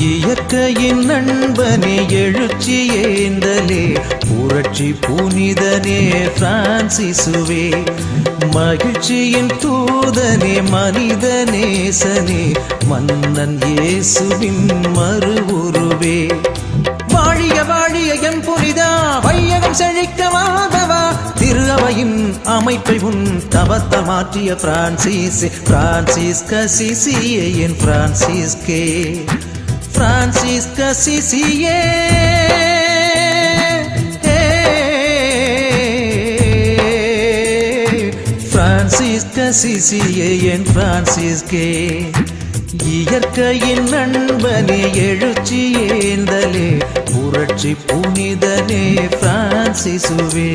இயற்கையின் நண்பனே எழுச்சி ஏந்தலே புரட்சி புனிதனே பிரான்சிசுவே மகிழ்ச்சியின் தூதனே மனிதநேசனே மன்னன் இயேசுவின் மறு உருவே வாழிய வாழிய எம் புனிதா வையகம் செழிக்க மாதவா திரு அவையின் அமைப்பை உன் தவத்த மாற்றிய பிரான்சிஸ் பிரான்சிஸ்க சிசியே என் பிரான்சிஸ்கே பிரான்சிஸ்க சிசியே பிரான்சிஸ்க சிசியே என் பிரான்சிஸ்கே இயற்கையின் நண்பனே எழுச்சி ஏந்தலே புரட்சி புனிதனே பிரான்சிசுவே